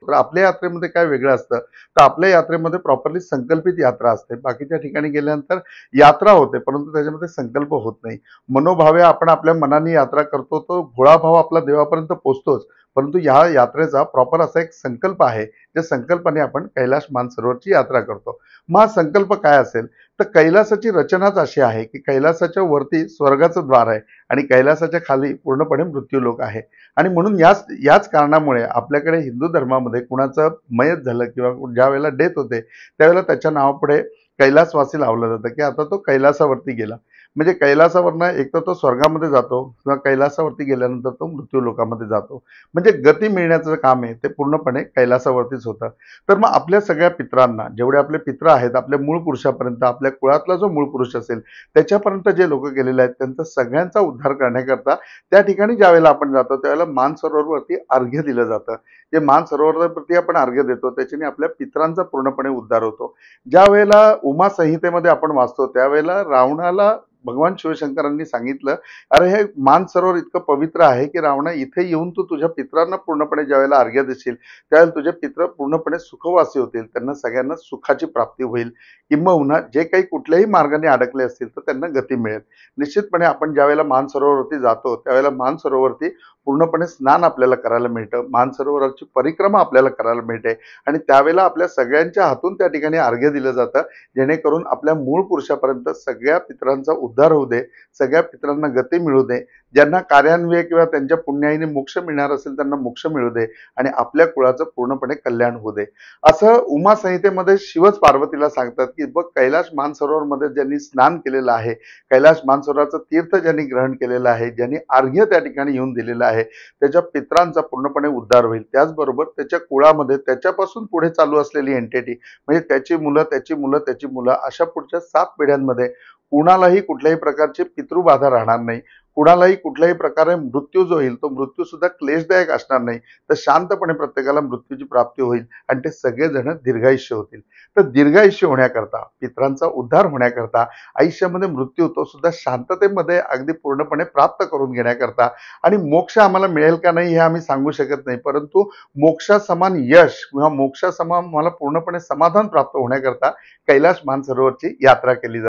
तर आपल्या यात्रेमध्ये काय वेगळं असतं, तर आपल्या यात्रेमध्ये प्रॉपरली संकल्पित यात्रा असते. बाकीच्या ठिकाणी गेल्यानंतर यात्रा होते, परंतु त्याच्यामध्ये संकल्प होत नाही. मनोभावे आपण आपल्या मनाने यात्रा करतो, तो भोळाभाव आपला देवापर्यंत पोहोचतोच. परंतु ह्या यात्रेचा प्रॉपर असा एक संकल्प आहे, ज्या संकल्पाने आपण कैलास मानसरोवरची यात्रा करतो. मग हा संकल्प काय असेल, तर कैलासाची रचनाच अशी आहे, की कैलासाच्या वरती स्वर्गाचं द्वार आहे आणि कैलासाच्या खाली पूर्णपणे मृत्यूलोक आहे. आणि म्हणून याच याच कारणामुळे आपल्याकडे हिंदू धर्मामध्ये कुणाचं मयत झालं किंवा ज्या वेळेला डेथ होते त्यावेळेला त्याच्या नावापुढे कैलासवासी लावलं जातं, की आता तो कैलासावरती गेला. म्हणजे कैलासावरनं एक तर तो स्वर्गामध्ये जातो किंवा कैलासावरती गेल्यानंतर तो मृत्यू लोकामध्ये जातो. म्हणजे गती मिळण्याचं काम आहे ते पूर्णपणे कैलासावरतीच होतं. तर मग आपल्या सगळ्या पित्रांना, जेवढे आपले पित्र आहेत, आपल्या मूळ पुरुषापर्यंत, आपल्या कुळातला जो मूळ पुरुष असेल त्याच्यापर्यंत जे लोक गेलेले आहेत त्यांचा सगळ्यांचा उद्धार करण्याकरता त्या ठिकाणी ज्यावेळेला आपण जातो त्यावेळेला मानसरोवरवरती अर्घ्य दिलं जातं. जे मानसरोवरवरती आपण अर्घ्य देतो त्याच्याने आपल्या पित्रांचा पूर्णपणे उद्धार होतो. ज्या वेळेला उमा संहितेमध्ये आपण वाचतो त्यावेळेला रावणाला भगवान शिवशंकरांनी सांगितलं, अरे हे मानसरोवर इतकं पवित्र आहे की रावणा इथे येऊन तू तुझ्या पित्रांना पूर्णपणे ज्यावेळेला अर्घ्य देशील त्यावेळेला तुझे पित्र पूर्णपणे सुखवासी होतील, त्यांना सगळ्यांना सुखाची प्राप्ती होईल, किंबहुना जे काही कुठल्याही मार्गाने अडकले असतील तर त्यांना गती मिळेल. निश्चितपणे आपण ज्यावेळेला मानसरोवरती जातो त्यावेळेला मानसरोवरती पूर्णपणे स्नान आपल्याला करायला मिळतं, मानसरोवराची परिक्रमा आपल्याला करायला मिळते आणि त्यावेळेला आपल्या सगळ्यांच्या हातून त्या ठिकाणी अर्घ्य दिलं जातं, जेणेकरून आपल्या मूळ पुरुषापर्यंत सगळ्या पितरांचा उद्धार होऊ दे, सगळ्या पितरांना गती मिळू दे, ज्यांना कार्यान्वये किंवा त्यांच्या पुण्याईने मोक्ष मिळणार असेल त्यांना मोक्ष मिळू दे आणि आपल्या कुळाचं पूर्णपणे कल्याण होऊ दे. असं उमा संहितेमध्ये शिवच पार्वतीला सांगतात, की बघ कैलास मानसरोवरमध्ये ज्यांनी स्नान केलेलं आहे, कैलास मानसरोवराचं तीर्थ ज्यांनी ग्रहण केलेलं आहे, ज्यांनी अर्घ्य त्या ठिकाणी येऊन दिलेलं आहे, त्याच्या पित्रांचा पूर्णपणे उद्धार होईल. त्याचबरोबर त्याच्या कुळामध्ये त्याच्यापासून पुढे चालू असलेली एंटिटी म्हणजे त्याची मुलं, त्याची मुलं, त्याची मुलं अशा पुढच्या 7 पिढ्यांमध्ये कुणालाही कुठल्याही प्रकारची पितृबाधा राहणार नाही. कुणालाही कुठल्याही प्रकारे मृत्यू जो होईल तो मृत्यू सुद्धा क्लेशदायक असणार नाही. तर शांतपणे प्रत्येकाला मृत्यूची प्राप्ती होईल आणि ते सगळेजण दीर्घायुष्य होतील. तर दीर्घायुष्य होण्याकरता, पितरांचा उद्धार होण्याकरता, आयुष्यामध्ये मृत्यू तो सुद्धा शांततेमध्ये अगदी पूर्णपणे प्राप्त करून घेण्याकरता आणि मोक्ष आम्हाला मिळेल का नाही हे आम्ही सांगू शकत नाही, परंतु मोक्षासमान यश किंवा मोक्षासमान मला पूर्णपणे समाधान प्राप्त होण्याकरता कैलास मानसरोवरची यात्रा केली जाते.